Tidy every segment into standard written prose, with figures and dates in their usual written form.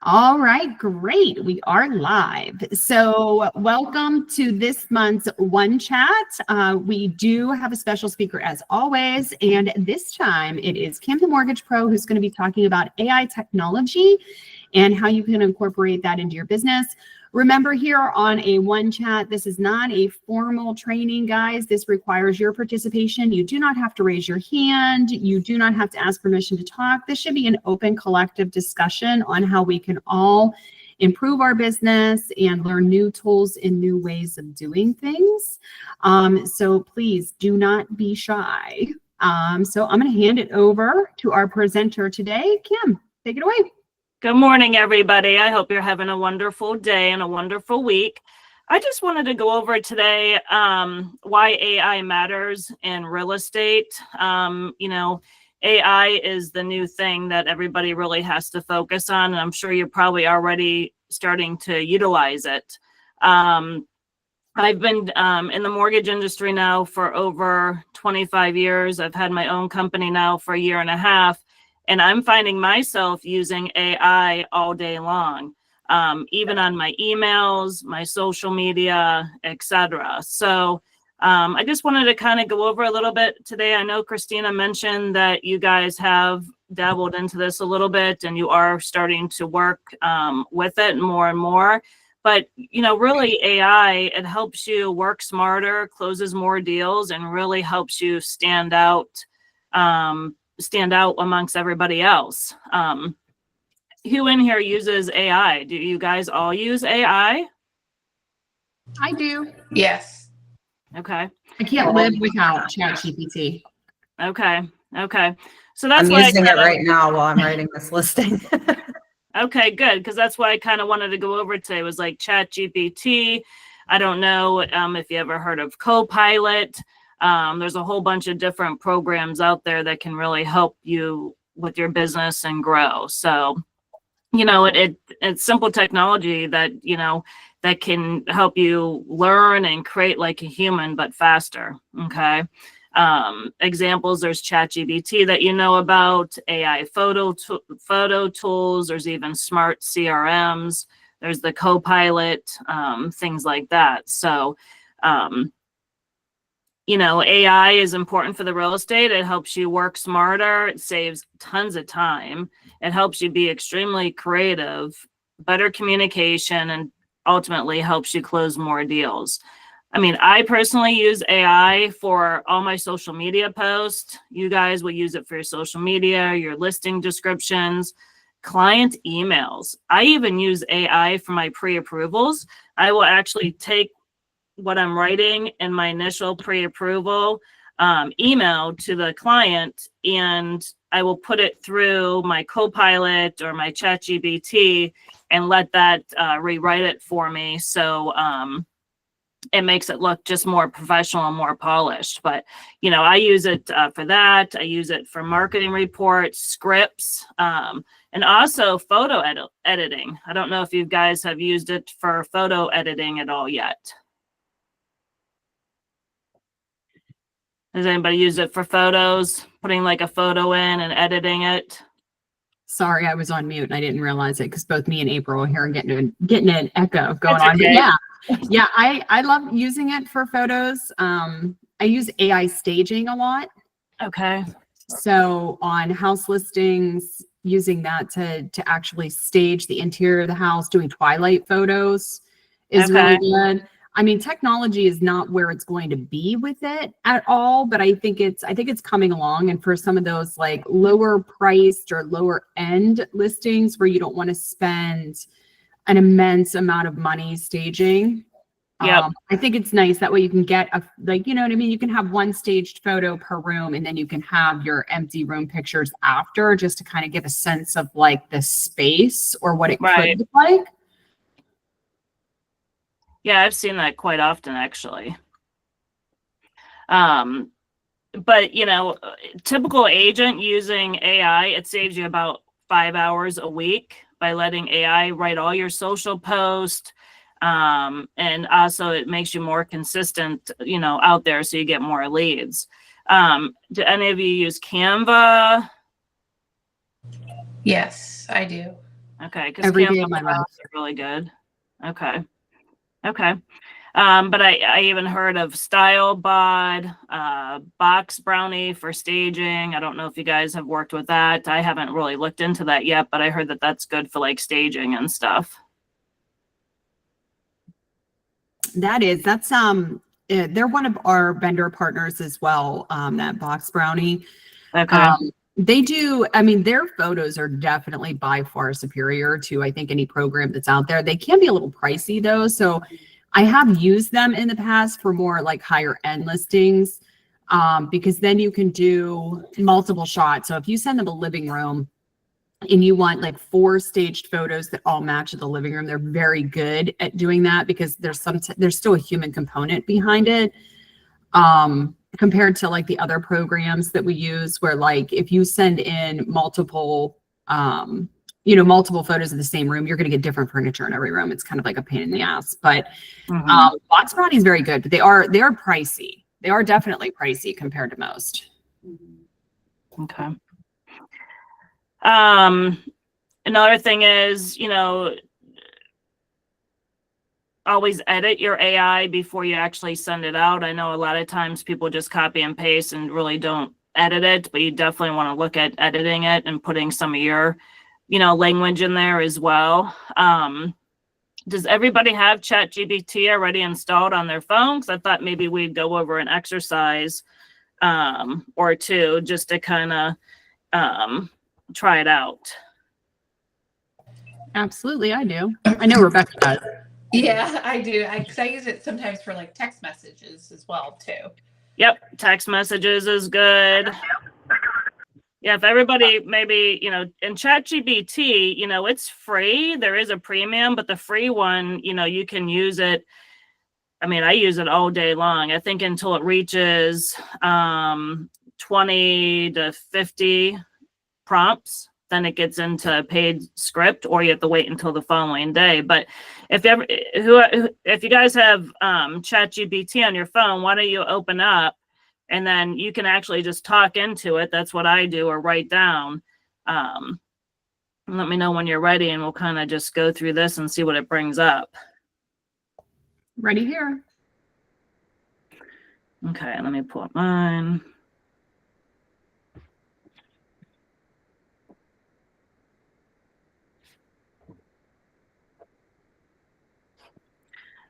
All right, great. We are live. So welcome to this month's One Chat. We do have a special speaker as always, and this time it is Kim the Mortgage Pro who's going to be talking about AI technology and how you can incorporate that into your business. Remember, here on a One Chat, this is not a formal training, guys. This requires your participation. You do not have to raise your hand. You do not have to ask permission to talk. This should be an open collective discussion on how we can all improve our business and learn new tools and new ways of doing things. So please do not be shy. So I'm going to hand it over to our presenter today. Kim, take it away. Good morning, everybody. I hope you're having a wonderful day and a wonderful week. I just wanted to go over today why AI matters in real estate. AI is the new thing that everybody really has to focus on, and I'm sure you're probably already starting to utilize it. I've been in the mortgage industry now for over 25 years. I've had my own company now for a year and a half. And I'm finding myself using AI all day long, even on my emails, my social media, etc. So I just wanted to kind of go over a little bit today. I know Christina mentioned that you guys have dabbled into this a little bit and you are starting to work with it more and more. But, really AI, it helps you work smarter, closes more deals, and really helps you stand out amongst everybody else. Who in here uses AI? Do you guys all use AI? I do. Yes. Okay. I can't live without ChatGPT. Okay. So that's I'm why using it right now while I'm writing this listing. Okay, good, because that's why I kind of wanted to go over today was like ChatGPT. I don't know if you ever heard of Copilot. There's a whole bunch of different programs out there that can really help you with your business and grow. So, it's simple technology that, that can help you learn and create like a human, but faster. Okay. Examples, there's ChatGPT that you know about, AI photo tools. There's even smart CRMs. There's the Copilot, things like that. So, AI is important for the real estate. It helps you work smarter. It saves tons of time. It helps you be extremely creative, better communication, and ultimately helps you close more deals. I mean, I personally use AI for all my social media posts. You guys will use it for your social media, your listing descriptions, client emails. I even use AI for my pre-approvals. I will actually take what I'm writing in my initial pre-approval email to the client, and I will put it through my Copilot or my ChatGPT and let that rewrite it for me. So it makes it look just more professional and more polished. But, I use it for that. I use it for marketing reports, scripts, and also photo editing. I don't know if you guys have used it for photo editing at all yet. Does anybody use it for photos, putting like a photo in and editing it? Sorry, I was on mute and I didn't realize it because both me and April are here and getting an echo going on. Okay. Yeah, I love using it for photos. I use AI staging a lot. Okay. So on house listings, using that to actually stage the interior of the house, doing twilight photos is really good. I mean, technology is not where it's going to be with it at all, but I think it's coming along. And for some of those like lower priced or lower end listings where you don't want to spend an immense amount of money staging, I think it's nice. That way you can get you can have one staged photo per room, and then you can have your empty room pictures after, just to kind of give a sense of like the space or what it could look like. Yeah, I've seen that quite often, actually. But, typical agent using AI, it saves you about 5 hours a week by letting AI write all your social posts. And also it makes you more consistent, out there, so you get more leads. Do any of you use Canva? Yes, I do. Okay, because every day Canva of my life. files are really good. Okay. Okay. But I even heard of StyleBod, Box Brownie for staging. I don't know if you guys have worked with that. I haven't really looked into that yet, but I heard that that's good for like staging and stuff. That's they're one of our vendor partners as well, that Box Brownie. Okay. They do, I mean, their photos are definitely by far superior to, I think, any program that's out there. They can be a little pricey though. So I have used them in the past for more like higher end listings, because then you can do multiple shots. So if you send them a living room and you want like 4 staged photos that all match the living room, they're very good at doing that because there's still a human component behind it. Compared to like the other programs that we use, where like if you send in multiple multiple photos of the same room, you're going to get different furniture in every room. It's kind of like a pain in the ass. But Box Brownie is very good, but they are pricey. They are definitely pricey compared to most. Okay. Another thing is, always edit your AI before you actually send it out. I know a lot of times people just copy and paste and really don't edit it, but you definitely want to look at editing it and putting some of your, language in there as well. Does everybody have ChatGPT already installed on their phone? Because I thought maybe we'd go over an exercise or two just to kind of try it out. Absolutely, I do. I know Rebecca does. Yeah, I do. I use it sometimes for like text messages as well too. Yep, text messages is good. Yeah, if everybody maybe, in ChatGPT, it's free. There is a premium, but the free one, you can use it. I mean, I use it all day long. I think until it reaches 20 to 50 prompts. Then it gets into paid script, or you have to wait until the following day. But if you guys have ChatGPT on your phone, why don't you open up and then you can actually just talk into it. That's what I do, or write down. Let me know when you're ready, and we'll kind of just go through this and see what it brings up. Ready here. Okay, let me pull up mine.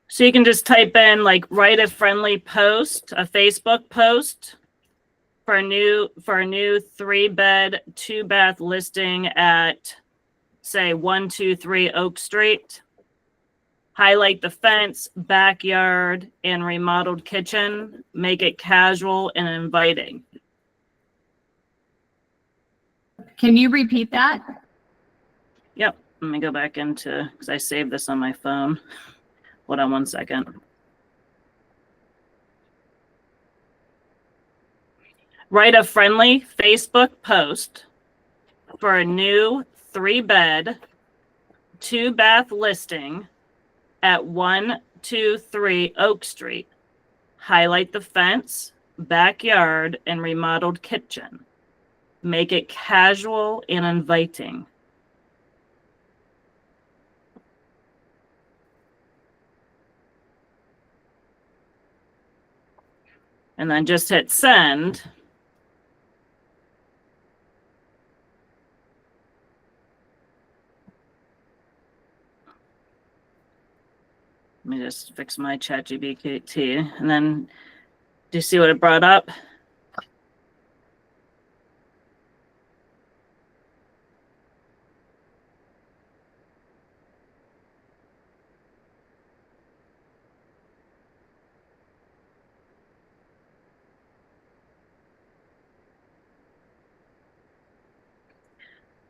So you can just type in like write a friendly post, a Facebook post for a new 3-bed, 2-bath listing at say 123 Oak Street. Highlight the fence, backyard, and remodeled kitchen. Make it casual and inviting. Can you repeat that? Yep. Let me go back into, because I saved this on my phone. Hold on one second. Write a friendly Facebook post for a new 3-bed, 2-bath listing at 123 Oak Street. Highlight the fence, backyard, and remodeled kitchen. Make it casual and inviting. And then just hit send. Let me just fix my ChatGPT. And then, do you see what it brought up?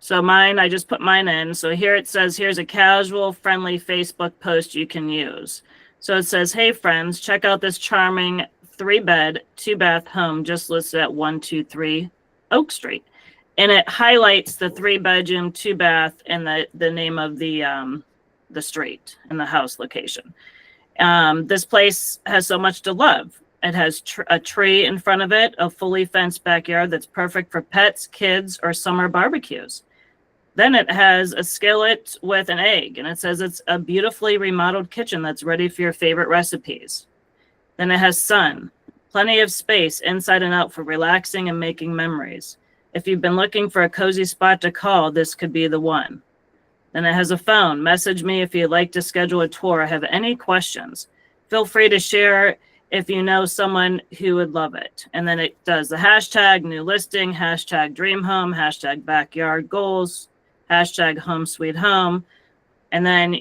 So mine, I just put mine in. So here it says, here's a casual, friendly Facebook post you can use. So it says, hey friends, check out this charming 3-bed, 2-bath home just listed at 123 Oak Street. And it highlights the 3-bedroom, 2-bath, and the name of the street and the house location. This place has so much to love. It has a tree in front of it, a fully fenced backyard that's perfect for pets, kids, or summer barbecues. Then it has a skillet with an egg, and it says it's a beautifully remodeled kitchen that's ready for your favorite recipes. Then it has sun, plenty of space inside and out for relaxing and making memories. If you've been looking for a cozy spot to call, this could be the one. Then it has a phone. Message me if you'd like to schedule a tour or have any questions. Feel free to share if you know someone who would love it. And then it does the hashtag new listing, hashtag dream home, hashtag backyard goals, hashtag home sweet home. And then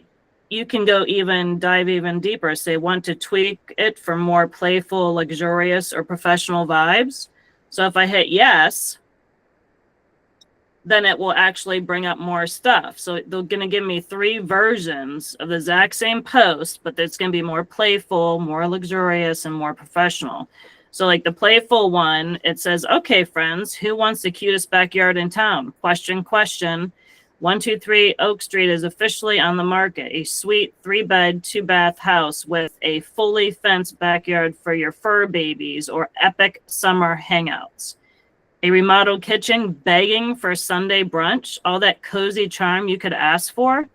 you can dive even deeper. Say, want to tweak it for more playful, luxurious, or professional vibes. So if I hit yes, then it will actually bring up more stuff. So they're going to give me 3 versions of the exact same post, but it's going to be more playful, more luxurious, and more professional. So like the playful one, it says, okay, friends, who wants the cutest backyard in town? Question, question. 123 Oak Street is officially on the market. A sweet 3-bed, 2-bath house with a fully fenced backyard for your fur babies or epic summer hangouts. A remodeled kitchen begging for Sunday brunch, all that cozy charm you could ask for.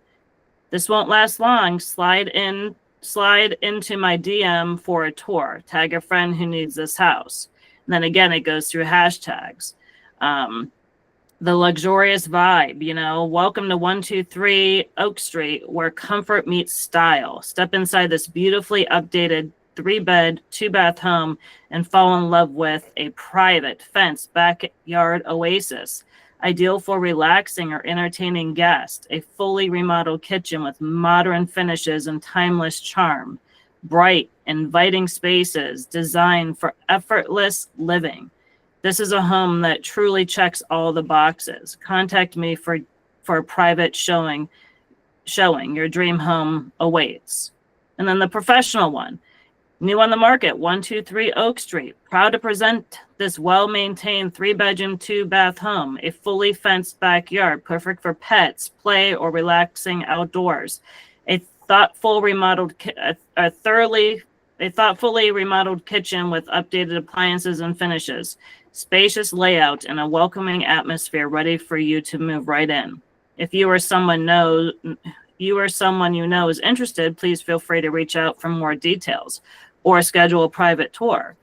This won't last long. Slide into my DM for a tour. Tag a friend who needs this house. And then again, it goes through hashtags. The luxurious vibe, welcome to 123 Oak Street, where comfort meets style. Step inside this beautifully updated 3-bed, 2-bath home and fall in love with a private fenced backyard oasis. Ideal for relaxing or entertaining guests. A fully remodeled kitchen with modern finishes and timeless charm. Bright, inviting spaces designed for effortless living. This is a home that truly checks all the boxes. Contact me for a private showing. Your dream home awaits. And then the professional one. New on the market, 123 Oak Street. Proud to present this well-maintained 3-bedroom, 2-bath home. A fully fenced backyard, perfect for pets, play, or relaxing outdoors. A thoughtfully remodeled kitchen with updated appliances and finishes. Spacious layout and a welcoming atmosphere ready for you to move right in. If you or someone you know is interested, please feel free to reach out for more details or schedule a private tour.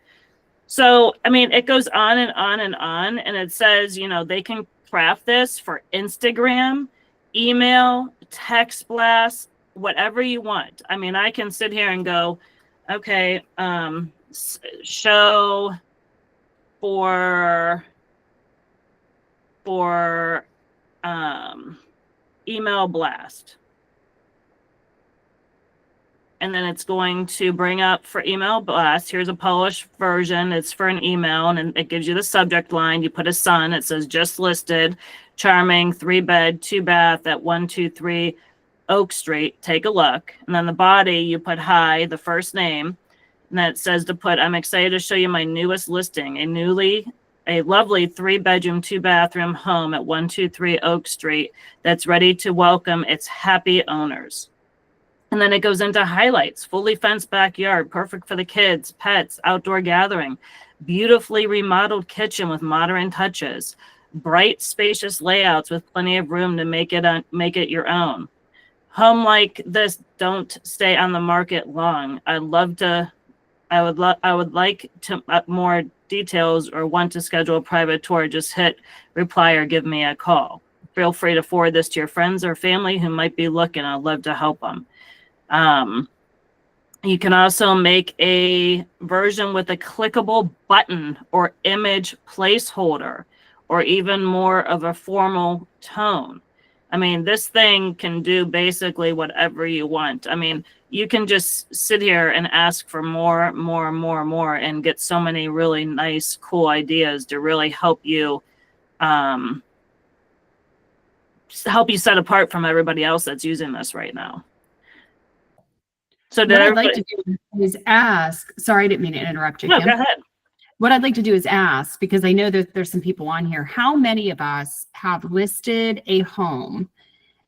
So, it goes on and on and on. And it says, they can craft this for Instagram, email, text blast, whatever you want. I can sit here and go, okay, show for email blast. And then it's going to bring up for email blast. Here's a polished version. It's for an email, and it gives you the subject line. You put a sun. It says just listed, charming 3-bed, 2-bath at 123 Oak Street. Take a look. And then the body, you put hi, the first name. And then it says to put, I'm excited to show you my newest listing, a lovely 3-bedroom, 2-bathroom home at 123 Oak Street that's ready to welcome its happy owners. And then it goes into highlights. Fully fenced backyard, perfect for the kids, pets, outdoor gathering. Beautifully remodeled kitchen with modern touches. Bright, spacious layouts with plenty of room to make it your own. Home like this don't stay on the market long. I would like to more details or want to schedule a private tour. Just hit reply or give me a call. Feel free to forward this to your friends or family who might be looking. I'd love to help them. You can also make a version with a clickable button or image placeholder, or even more of a formal tone. This thing can do basically whatever you want. You can just sit here and ask for more, and get so many really nice, cool ideas to really help you set apart from everybody else that's using this right now. So what I'd like to do is ask, sorry, I didn't mean to interrupt you, No, Kim. go ahead. What I'd like to do is ask, because I know that there's some people on here, how many of us have listed a home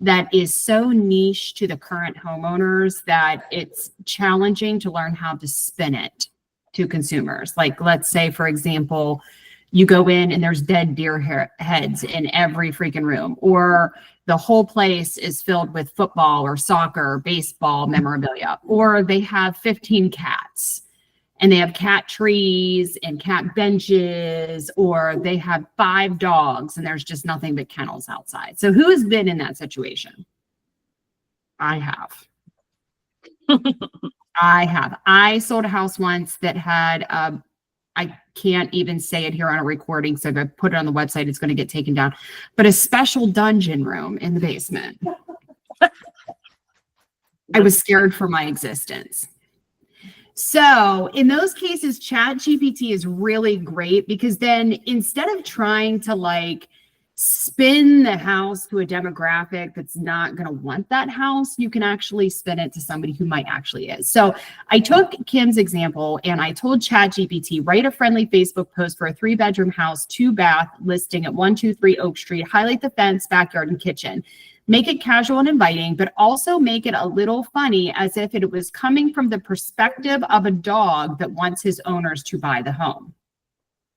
that is so niche to the current homeowners that it's challenging to learn how to spin it to consumers? Like, let's say, for example, You go in and there's dead deer heads in every freaking room, or the whole place is filled with football or soccer, baseball memorabilia, or they have 15 cats and they have cat trees and cat benches, or they have 5 dogs and there's just nothing but kennels outside. So who has been in that situation? I have. I sold a house once that had, I can't even say it here on a recording, so if I put it on the website, it's going to get taken down, but a special dungeon room in the basement. I was scared for my existence. So in those cases, ChatGPT is really great, because then instead of trying to like spin the house to a demographic that's not going to want that house, you can actually spin it to somebody who might actually is. So I took Kim's example and I told ChatGPT, write a friendly Facebook post for a 3-bedroom house, 2-bath listing at 123 Oak Street, highlight the fence, backyard, and kitchen. Make it casual and inviting, but also make it a little funny, as if it was coming from the perspective of a dog that wants his owners to buy the home.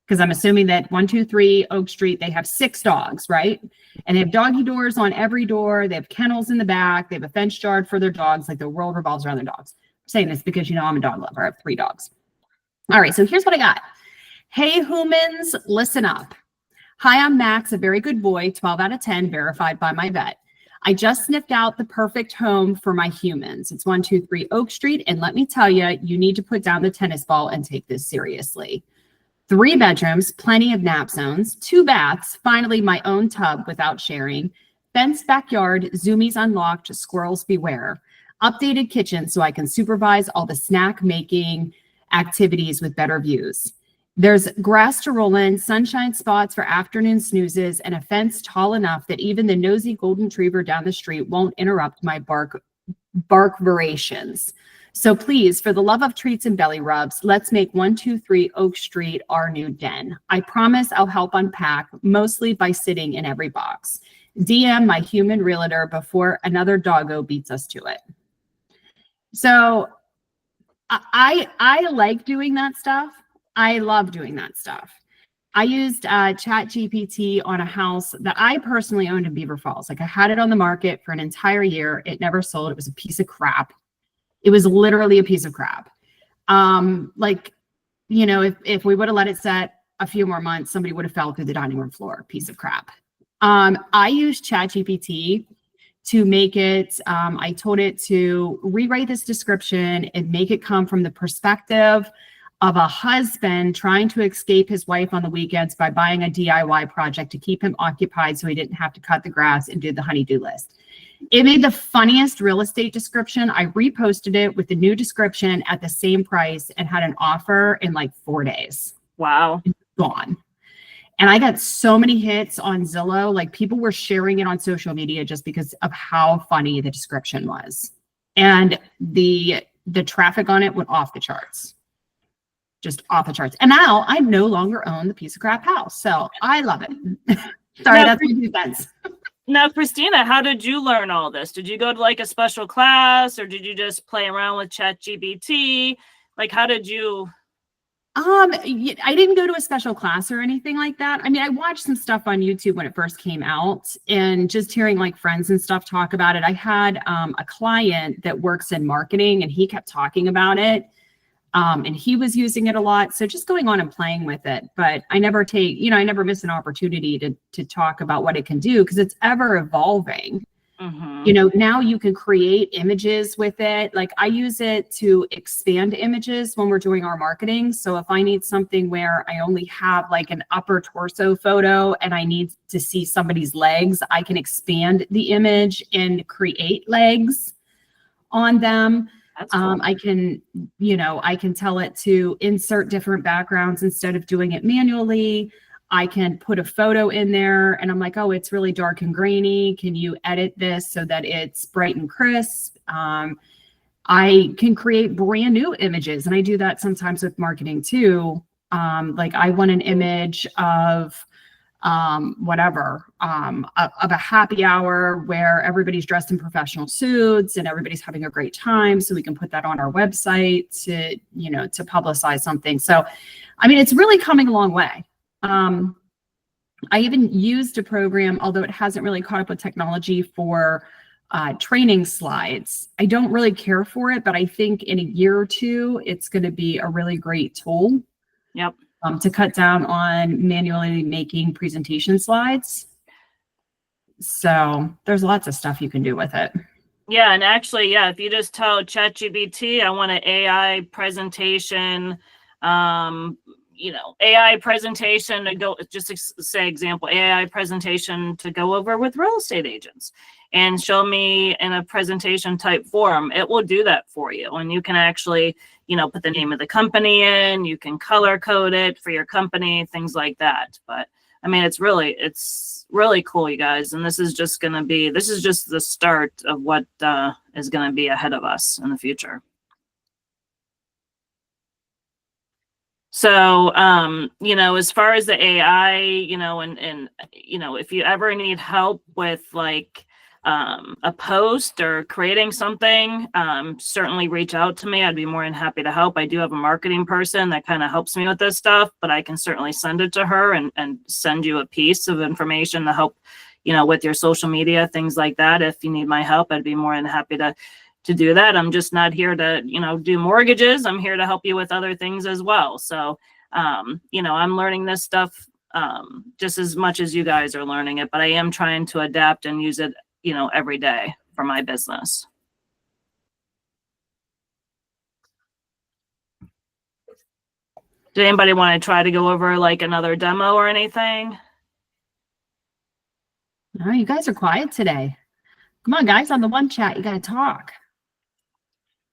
Because I'm assuming that 123 Oak Street, they have 6 dogs, right? And they have doggy doors on every door. They have kennels in the back. They have a fenced yard for their dogs. Like, the world revolves around their dogs. I'm saying this because, you know, I'm a dog lover. I have 3 dogs. All right, so here's what I got. Hey, humans, listen up. Hi, I'm Max, a very good boy, 12 out of 10, verified by my vet. I just sniffed out the perfect home for my humans. It's 123 Oak Street, and let me tell you, you need to put down the tennis ball and take this seriously. 3 bedrooms, plenty of nap zones, 2 baths, finally my own tub without sharing, fenced backyard, zoomies unlocked, squirrels beware, updated kitchen so I can supervise all the snack making activities with better views. There's grass to roll in, sunshine spots for afternoon snoozes, and a fence tall enough that even the nosy golden retriever down the street won't interrupt my bark variations. So please, for the love of treats and belly rubs, let's make 123 Oak Street our new den. I promise I'll help unpack, mostly by sitting in every box. DM my human realtor before another doggo beats us to it. So I like doing that stuff. I love doing that stuff. I used ChatGPT on a house that I personally owned in Beaver Falls. Like, I had it on the market for an entire year. It never sold. It was a piece of crap. It was literally a piece of crap. Like, you know, if we would have let it set a few more months, somebody would have fell through the dining room floor. Piece of crap. I used ChatGPT to make it, I told it to rewrite this description and make it come from the perspective of a husband trying to escape his wife on the weekends by buying a DIY project to keep him occupied so he didn't have to cut the grass and do the honey-do list. It made the funniest real estate description. I reposted it with the new description at the same price and had an offer in like 4 days. Wow. It's gone. And I got so many hits on Zillow. Like, people were sharing it on social media just because of how funny the description was. And the traffic on it went off the charts. Just off the charts. And now I no longer own the piece of crap house. So I love it. Sorry, that's my 2 cents. Now, Christina, how did you learn all this? Did you go to like a special class, or did you just play around with ChatGPT? Like, how did you? I didn't go to a special class or anything like that. I mean, I watched some stuff on YouTube when it first came out, and just hearing like friends and stuff talk about it. I had a client that works in marketing, and he kept talking about it. And he was using it a lot. So just going on and playing with it. But I never I never miss an opportunity to talk about what it can do, because it's ever evolving. Mm-hmm. You know, now you can create images with it. Like, I use it to expand images when we're doing our marketing. So if I need something where I only have like an upper torso photo and I need to see somebody's legs, I can expand the image and create legs on them. That's cool. I can tell it to insert different backgrounds instead of doing it manually. I can put a photo in there and I'm like, oh, it's really dark and grainy. Can you edit this so that it's bright and crisp? I can create brand new images, and I do that sometimes with marketing too. Like, I want an image of of a happy hour where everybody's dressed in professional suits and everybody's having a great time, so we can put that on our website to publicize something. So, I mean, it's really coming a long way. I even used a program, although it hasn't really caught up with technology, for training slides. I don't really care for it, but I think in a year or two, it's going to be a really great tool. Yep. To cut down on manually making presentation slides. So there's lots of stuff you can do with it. Yeah, and actually, yeah, if you just tell ChatGPT, I want an AI presentation, AI presentation to go, just to say example, AI presentation to go over with real estate agents, and show me in a presentation type form, it will do that for you. And you can actually, put the name of the company in, you can color code it for your company, things like that. But I mean, it's really cool, you guys. And this is just the start of what is going to be ahead of us in the future. So, as far as the AI, and if you ever need help with like a post or creating something, certainly reach out to me. I'd be more than happy to help. I do have a marketing person that kind of helps me with this stuff, but I can certainly send it to her and send you a piece of information to help, with your social media, things like that. If you need my help, I'd be more than happy to do that. I'm just not here to, do mortgages. I'm here to help you with other things as well. So, I'm learning this stuff just as much as you guys are learning it, but I am trying to adapt and use it, every day for my business. Did anybody want to try to go over like another demo or anything? Oh, you guys are quiet today. Come on, guys, on the one chat, you got to talk.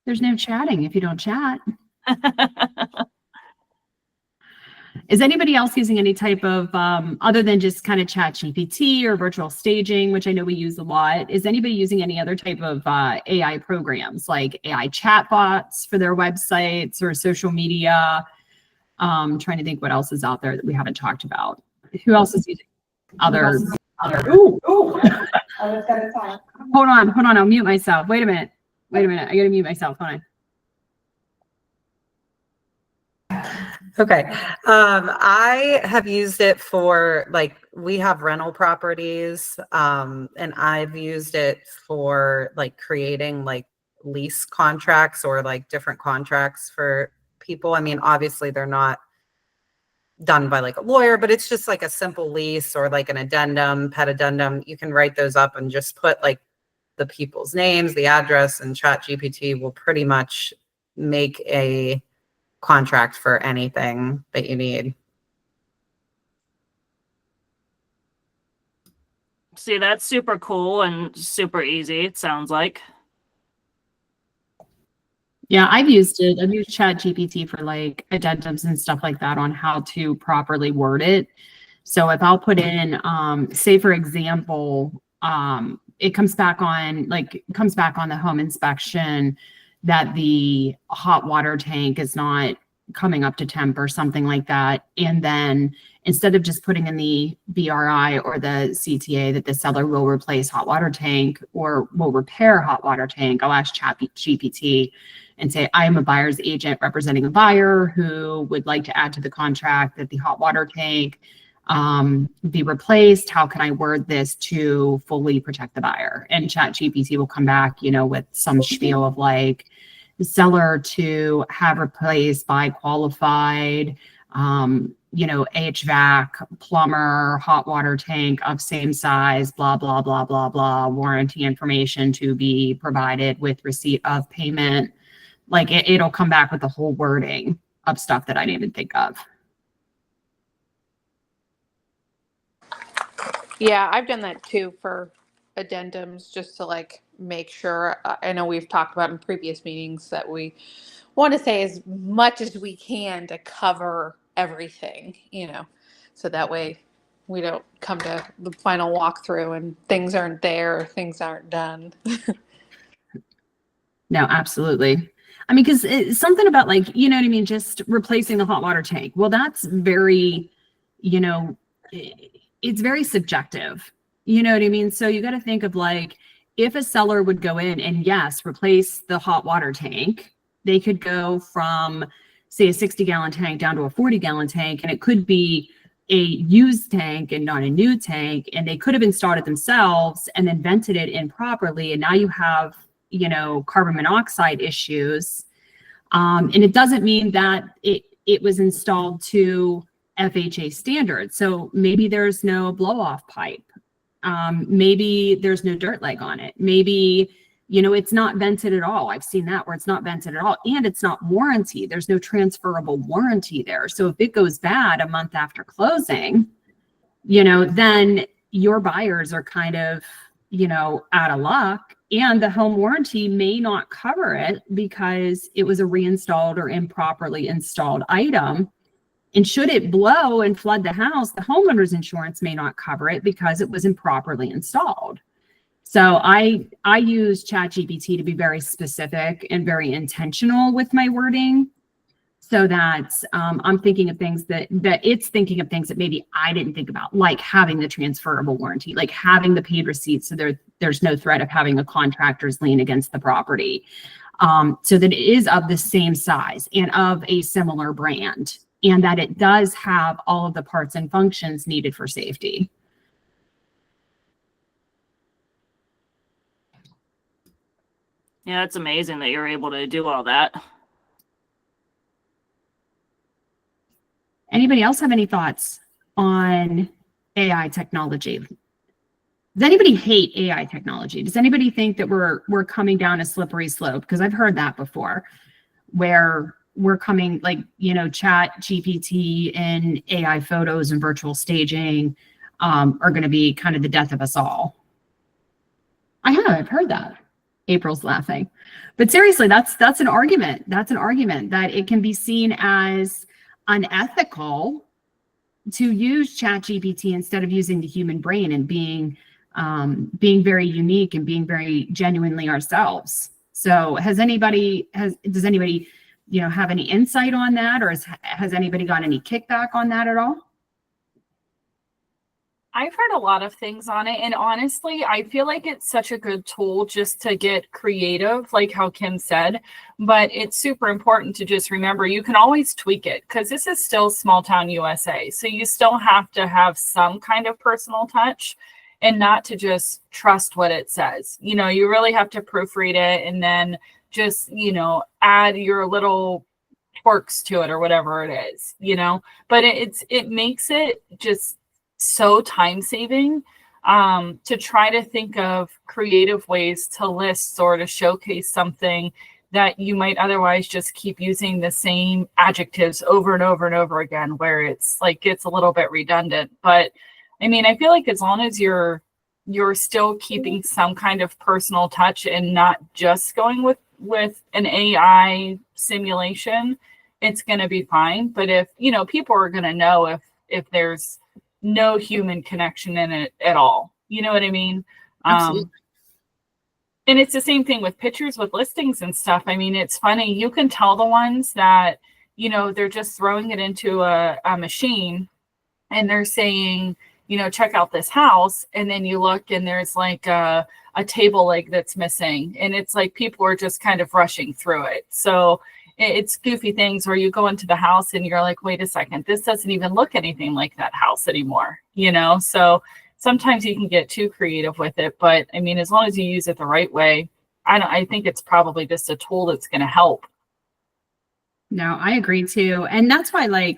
There's no chatting if you don't chat. Is anybody else using any type of, other than just kind of ChatGPT or virtual staging, which I know we use a lot, is anybody using any other type of AI programs, like AI chatbots for their websites or social media? Trying to think what else is out there that we haven't talked about. Who else is using other? Ooh. I was gonna talk. Hold on, I'll mute myself. Wait a minute, I gotta mute myself. Hold on. Okay. I have used it for we have rental properties, and I've used it for creating lease contracts or different contracts for people. I mean, obviously they're not done by a lawyer, but it's just a simple lease or an addendum, pet addendum. You can write those up and just put the people's names, the address, and ChatGPT will pretty much make a contract for anything that you need. See, that's super cool and super easy, it sounds like. Yeah, I've used it. I've used ChatGPT for addendums and stuff like that on how to properly word it. So if I'll put in, say for example, it comes back on the home inspection that the hot water tank is not coming up to temp or something like that. And then instead of just putting in the BRI or the CTA that the seller will replace hot water tank or will repair hot water tank, I'll ask ChatGPT and say, I am a buyer's agent representing a buyer who would like to add to the contract that the hot water tank be replaced. How can I word this to fully protect the buyer? And ChatGPT will come back, with some spiel of the seller to have replaced by qualified, HVAC, plumber, hot water tank of same size, blah, blah, blah, blah, blah, warranty information to be provided with receipt of payment. It'll come back with the whole wording of stuff that I didn't even think of. Yeah, I've done that too for addendums, just to make sure. I know we've talked about in previous meetings that we want to say as much as we can to cover everything, so that way we don't come to the final walkthrough and things aren't there, or things aren't done. No, absolutely. I mean, because it's something about just replacing the hot water tank. Well, that's very, it's very subjective. You know what I mean? So you got to think of if a seller would go in and yes, replace the hot water tank, they could go from say a 60-gallon tank down to a 40-gallon tank, and it could be a used tank and not a new tank, and they could have installed it themselves and then vented it improperly, and now you have, you know, carbon monoxide issues. And it doesn't mean that it was installed to FHA standards. So maybe there's no blow off pipe. Maybe there's no dirt leg on it. Maybe, you know, it's not vented at all. I've seen that where it's not vented at all, and it's not warranty. There's no transferable warranty there. So if it goes bad a month after closing, you know, then your buyers are kind of, you know, out of luck, and the home warranty may not cover it because it was a reinstalled or improperly installed item. And should it blow and flood the house, the homeowner's insurance may not cover it because it was improperly installed. So I use ChatGPT to be very specific and very intentional with my wording, so that I'm thinking of things that it's thinking of things that maybe I didn't think about, like having the transferable warranty, like having the paid receipts, so there's no threat of having a contractor's lien against the property, so that it is of the same size and of a similar brand, and that it does have all of the parts and functions needed for safety. Yeah, it's amazing that you're able to do all that. Anybody else have any thoughts on AI technology? Does anybody hate AI technology? Does anybody think that we're coming down a slippery slope? Because I've heard that before, where we're coming, like, you know, ChatGPT and AI photos and virtual staging are going to be kind of the death of us all. I've heard that. April's laughing. But seriously, that's an argument. That's an argument that it can be seen as unethical to use ChatGPT instead of using the human brain and being very unique and being very genuinely ourselves. So does anybody, you know, have any insight on that, or has anybody got any kickback on that at all? I've heard a lot of things on it, and honestly, I feel like it's such a good tool just to get creative, like how Kim said, but it's super important to just remember you can always tweak it, because this is still small town USA. So you still have to have some kind of personal touch and not to just trust what it says. You know, you really have to proofread it and then just, you know, add your little quirks to it or whatever it is, you know, but it makes it just so time saving to try to think of creative ways to list or to showcase something that you might otherwise just keep using the same adjectives over and over and over again, where it's like gets a little bit redundant. But I mean, I feel like as long as you're still keeping some kind of personal touch and not just going with an AI simulation, it's going to be fine. But if, you know, people are going to know if there's no human connection in it at all. You know what I mean? Absolutely. And it's the same thing with pictures, with listings and stuff. I mean, it's funny. You can tell the ones that, you know, they're just throwing it into a machine and they're saying, you know, check out this house. And then you look and there's like a table leg that's missing. And it's like people are just kind of rushing through it. So it's goofy things where you go into the house and you're like, wait a second, this doesn't even look anything like that house anymore, you know? So sometimes you can get too creative with it, but I mean, as long as you use it the right way, I think it's probably just a tool that's going to help. No, I agree too. And that's why, like,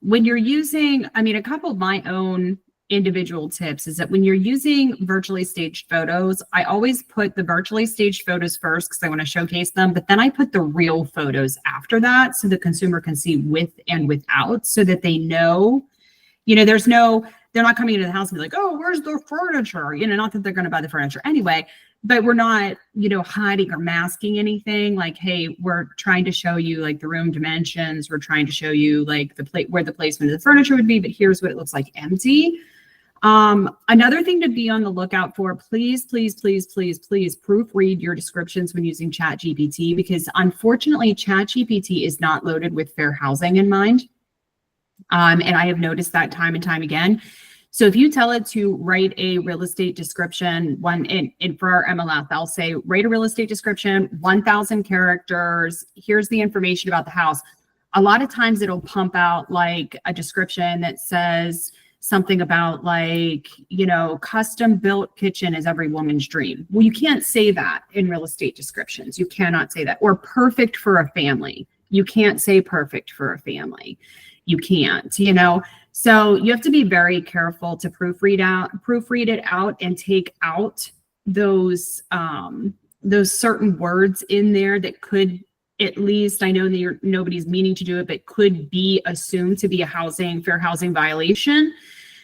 when you're using, I mean, a couple of my own individual tips is that when you're using virtually staged photos, I always put the virtually staged photos first because I want to showcase them, but then I put the real photos after that so the consumer can see with and without, so that they know, you know, they're not coming into the house and be like, oh, where's the furniture? You know, not that they're going to buy the furniture anyway, but we're not, you know, hiding or masking anything. Like, hey, we're trying to show you like the room dimensions. We're trying to show you like where the placement of the furniture would be, but here's what it looks like empty. Another thing to be on the lookout for, please proofread your descriptions when using ChatGPT, because unfortunately ChatGPT is not loaded with fair housing in mind. And I have noticed that time and time again. So if you tell it to write a real estate description, and for our MLS, I'll say, write a real estate description, 1,000 characters. Here's the information about the house. a lot of times it'll pump out like a description that says something about like, custom built kitchen is every woman's dream. Well, you can't say that in real estate descriptions. You cannot say that. Or perfect for a family. You can't say perfect for a family. You can't, So you have to be very careful to proofread it out and take out those certain words in there that could, at least, I know that nobody's meaning to do it, but could be assumed to be a fair housing violation.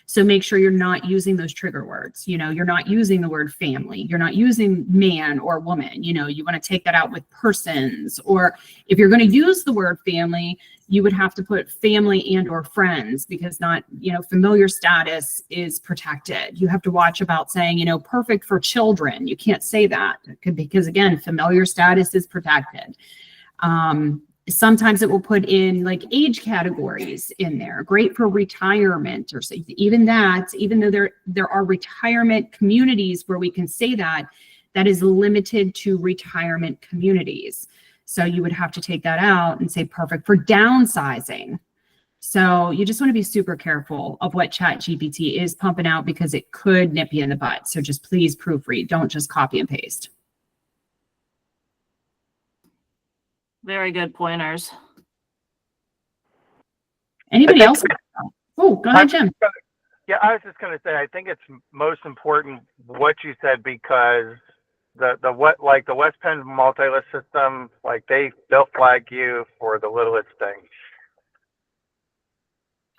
So make sure you're not using those trigger words. You're not using the word family. You're not using man or woman. You want to take that out with persons. Or if you're going to use the word family, you would have to put family and or friends, because familiar status is protected. You have to watch about saying, perfect for children. You can't say that because, again, familiar status is protected. Sometimes it will put in like age categories in there, great for retirement or something. Even though there are retirement communities where we can say that is limited to retirement communities. So you would have to take that out and say perfect for downsizing. So you just want to be super careful of what ChatGPT is pumping out, because it could nip you in the butt. So just please proofread. Don't just copy and paste. Very good pointers. Anybody else? Oh, go ahead, Jim. Yeah, I was just going to say, I think it's most important what you said, because the West Penn multi-list system, like they'll flag you for the littlest things.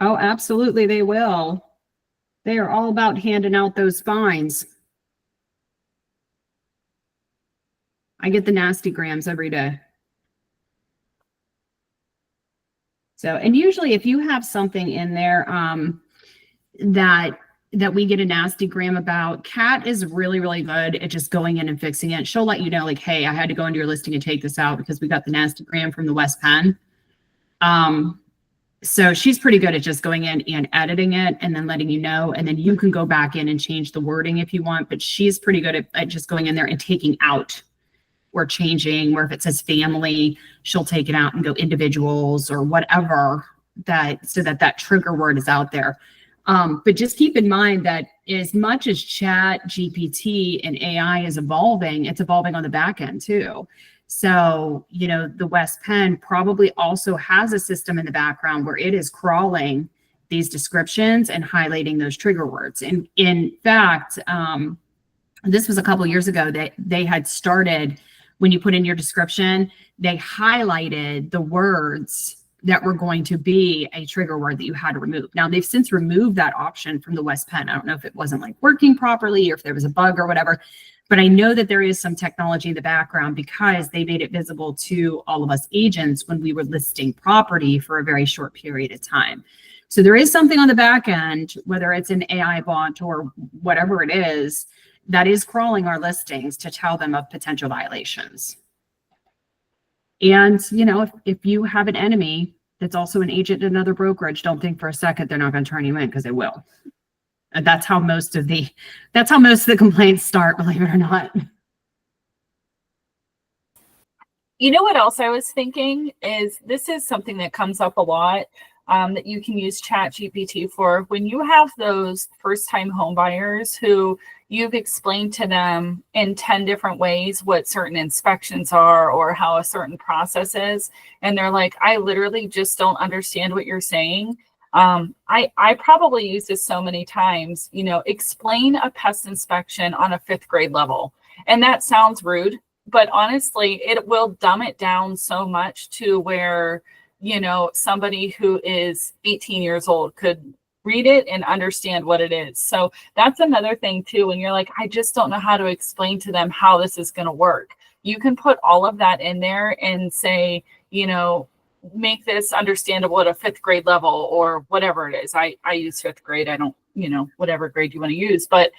Oh, absolutely, they will. They are all about handing out those fines. I get the nasty grams every day. So, and usually if you have something in there that we get a nasty gram about, Kat is really, really good at just going in and fixing it. She'll let you know, like, hey, I had to go into your listing and take this out because we got the nasty gram from the West Penn. So she's pretty good at just going in and editing it and then letting you know, and then you can go back in and change the wording if you want, but she's pretty good at just going in there and taking out or changing, where if it says family, she'll take it out and go individuals or whatever, so that trigger word is out there. But just keep in mind that as much as ChatGPT and AI is evolving, it's evolving on the back end too. So, the West Penn probably also has a system in the background where it is crawling these descriptions and highlighting those trigger words. And in fact, this was a couple of years ago that they had started, when you put in your description, they highlighted the words that were going to be a trigger word that you had to remove. Now, they've since removed that option from the West Penn. I don't know if it wasn't like working properly or if there was a bug or whatever, but I know that there is some technology in the background because they made it visible to all of us agents when we were listing property for a very short period of time. So there is something on the back end, whether it's an AI bot or whatever it is, that is crawling our listings to tell them of potential violations. And, if you have an enemy that's also an agent at another brokerage, don't think for a second they're not going to turn you in, because they will. And that's how most of the complaints start, believe it or not. You know what else I was thinking is, this is something that comes up a lot, that you can use ChatGPT for. When you have those first-time home buyers who you've explained to them in 10 different ways what certain inspections are or how a certain process is, and they're like, I literally just don't understand what you're saying. I probably use this so many times, explain a pest inspection on a 5th grade level. And that sounds rude, but honestly, it will dumb it down so much to where, somebody who is 18 years old could read it and understand what it is. So that's another thing too, when you're like, I just don't know how to explain to them how this is going to work. You can put all of that in there and say, make this understandable at a 5th grade level or whatever it is. I use 5th grade. I don't, whatever grade you want to use, but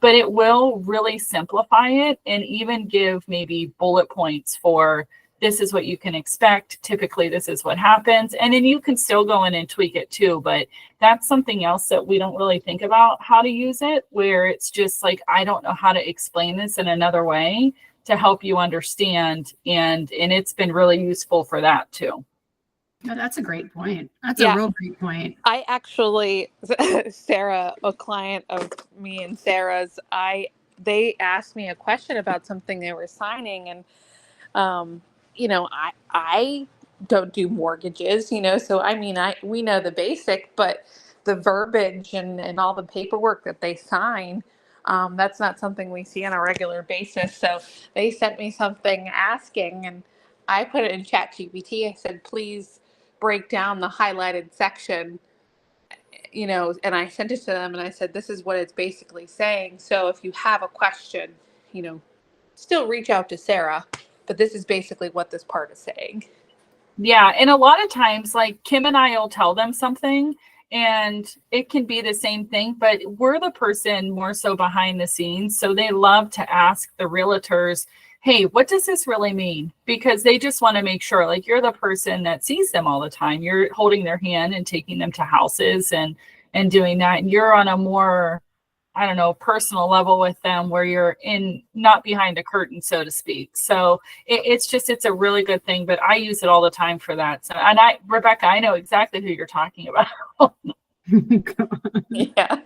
it will really simplify it and even give maybe bullet points for, this is what you can expect. Typically, this is what happens. And then you can still go in and tweak it too. But that's something else that we don't really think about how to use it, where it's just like, I don't know how to explain this in another way to help you understand. And it's been really useful for that too. No, that's a great point. That's Yeah. a real great point. I actually, Sarah, a client of me and Sarah's, they asked me a question about something they were signing, and I don't do mortgages, so I mean, we know the basic, but the verbiage and all the paperwork that they sign, that's not something we see on a regular basis. So they sent me something asking, and I put it in ChatGPT. I said, please break down the highlighted section, and I sent it to them, and I said, this is what it's basically saying. So if you have a question, still reach out to Sarah, but this is basically what this part is saying. Yeah. And a lot of times, like Kim and I will tell them something and it can be the same thing, but we're the person more so behind the scenes. So they love to ask the realtors, hey, what does this really mean? Because they just want to make sure, like, you're the person that sees them all the time. You're holding their hand and taking them to houses and doing that. And you're on a more, I don't know, personal level with them where you're not behind a curtain, so to speak. So it's a really good thing, but I use it all the time for that. So, and Rebecca, I know exactly who you're talking about. Yeah.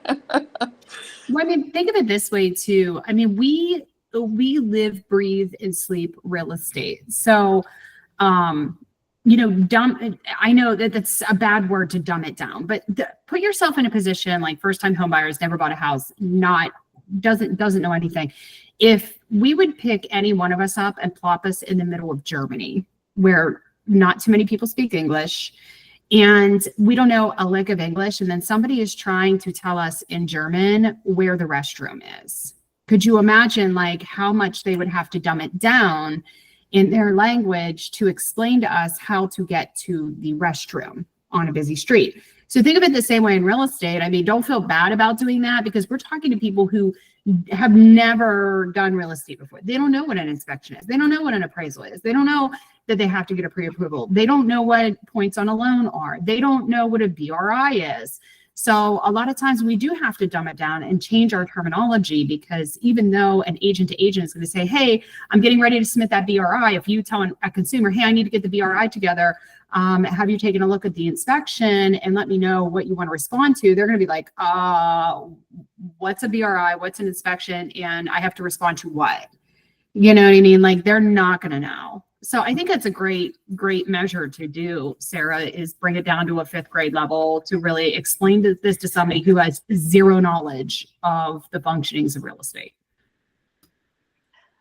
Well, I mean, think of it this way too. I mean, we live, breathe, and sleep real estate. So, I know that that's a bad word to dumb it down, but put yourself in a position like first-time home buyers, never bought a house, doesn't know anything. If we would pick any one of us up and plop us in the middle of Germany, where not too many people speak English, and we don't know a lick of English, and then somebody is trying to tell us in German where the restroom is. Could you imagine like how much they would have to dumb it down in their language to explain to us how to get to the restroom on a busy street? So think of it the same way in real estate. I mean, don't feel bad about doing that because we're talking to people who have never done real estate before. They don't know what an inspection is. They don't know what an appraisal is. They don't know that they have to get a pre-approval. They don't know what points on a loan are. They don't know what a BRI is. So a lot of times we do have to dumb it down and change our terminology, because even though an agent to agent is going to say, hey, I'm getting ready to submit that BRI. If you tell a consumer, hey, I need to get the BRI together, have you taken a look at the inspection and let me know what you want to respond to? They're going to be like, what's a BRI? What's an inspection? And I have to respond to what? You know what I mean? Like, they're not going to know. So I think that's a great measure to do, Sarah, is bring it down to a 5th grade level to really explain this to somebody who has zero knowledge of the functionings of real estate.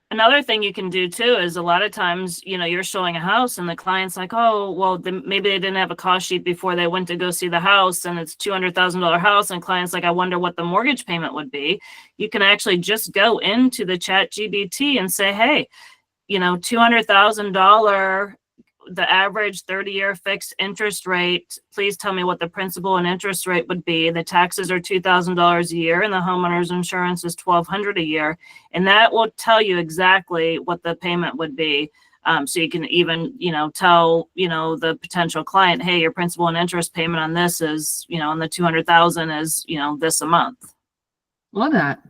Another thing you can do too is a lot of times, you're showing a house and the client's like, oh, well, maybe they didn't have a cost sheet before they went to go see the house, and it's $200,000 house. And client's like, I wonder what the mortgage payment would be. You can actually just go into the ChatGPT and say, hey, $200,000, the average 30-year fixed interest rate. Please tell me what the principal and interest rate would be. The taxes are $2,000 a year, and the homeowner's insurance is $1,200 a year. And that will tell you exactly what the payment would be. So you can even, tell, the potential client, hey, your principal and interest payment on this is, and the $200,000 is, this a month. Love that.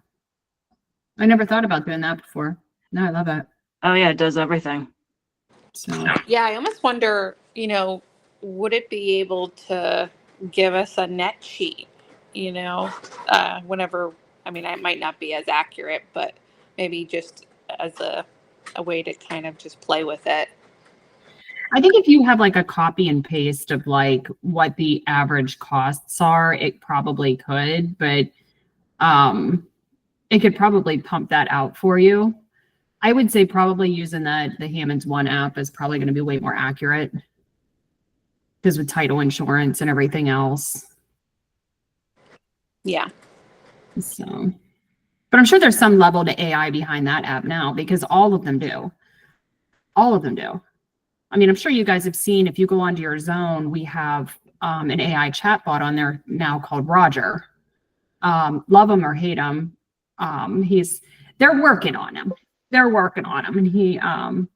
I never thought about doing that before. No, I love that. Oh yeah, it does everything. So Yeah, I almost wonder, would it be able to give us a net sheet, whenever, I mean, it might not be as accurate, but maybe just as a way to kind of just play with it. I think if you have like a copy and paste of like what the average costs are, it probably could, but it could probably pump that out for you. I would say probably using the Hammonds One app is probably going to be way more accurate, because with title insurance and everything else. Yeah. So, but I'm sure there's some level to AI behind that app now, because all of them do. All of them do. I mean, I'm sure you guys have seen, if you go onto your Zone, we have an AI chatbot on there now called Roger. Love him or hate him. They're working on him. And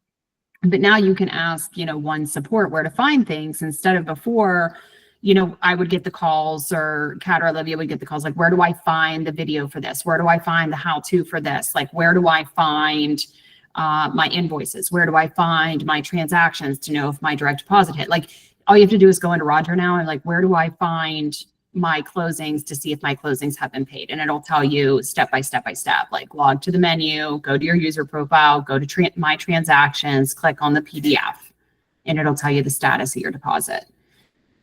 but now you can ask, One Support where to find things, instead of before, I would get the calls, or Kat or Olivia would get the calls, like, where do I find the video for this? Where do I find the how-to for this? Like, where do I find my invoices? Where do I find my transactions to know if my direct deposit hit? Like, all you have to do is go into Roger now and like, where do I find my closings to see if my closings have been paid? And it'll tell you step by step, like log to the menu, go to your user profile, go to my transactions, click on the PDF, and it'll tell you the status of your deposit.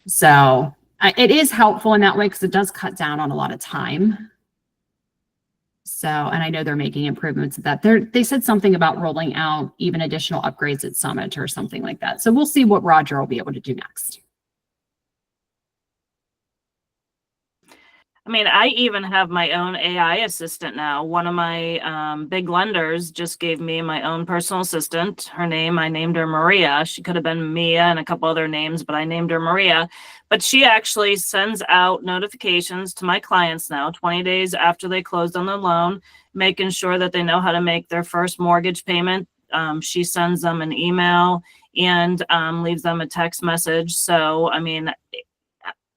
So it is helpful in that way because it does cut down on a lot of time. So, and I know they're making improvements at that. They said something about rolling out even additional upgrades at Summit or something like that. So we'll see what Roger will be able to do next. I mean, I even have my own AI assistant now. One of my big lenders just gave me my own personal assistant. Her name, I named her Maria. She could have been Mia and a couple other names, but I named her Maria. But she actually sends out notifications to my clients now, 20 days after they closed on the loan, making sure that they know how to make their first mortgage payment. She sends them an email and leaves them a text message. So, I mean,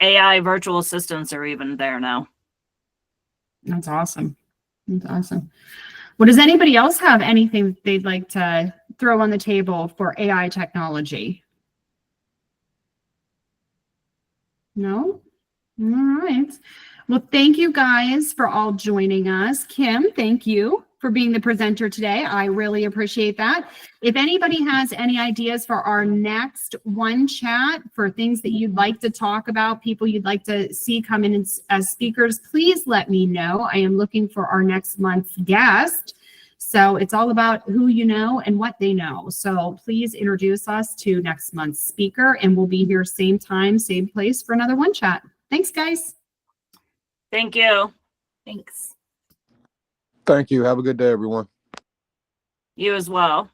AI virtual assistants are even there now. That's awesome. That's awesome. Well, does anybody else have anything they'd like to throw on the table for AI technology? No? All right. Well, thank you guys for all joining us. Kim, thank you for being the presenter today. I really appreciate that. If anybody has any ideas for our next one chat, for things that you'd like to talk about, people you'd like to see come in as speakers, please let me know. I am looking for our next month's guest. So it's all about who you know and what they know. So please introduce us to next month's speaker, and we'll be here same time, same place for another one chat. Thanks, guys. Thank you. Thanks. Thank you. Have a good day, everyone. You as well.